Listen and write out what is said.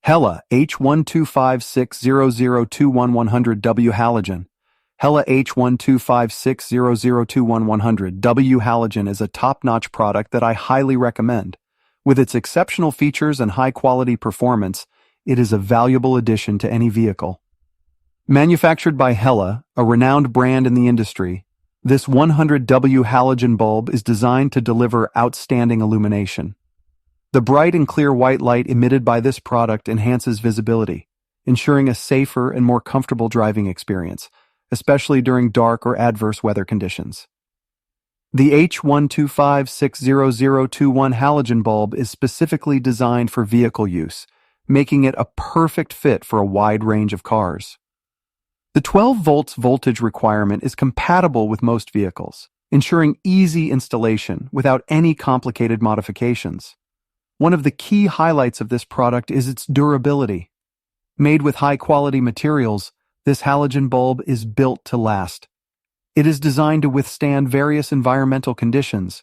HELA H12560021 halogen. HELA H12560021 halogen is a top-notch product that I highly recommend. With its exceptional features and high-quality performance, it is a valuable addition to any vehicle. Manufactured by HELA, a renowned brand in the industry, this 100W halogen bulb is designed to deliver outstanding illumination. The bright and clear white light emitted by this product enhances visibility, ensuring a safer and more comfortable driving experience, especially during dark or adverse weather conditions. The H12560021 halogen bulb is specifically designed for vehicle use, making it a perfect fit for a wide range of cars. The 12 volts voltage requirement is compatible with most vehicles, ensuring easy installation without any complicated modifications. One of the key highlights of this product is its durability. Made with high-quality materials, this halogen bulb is built to last. It is designed to withstand various environmental conditions,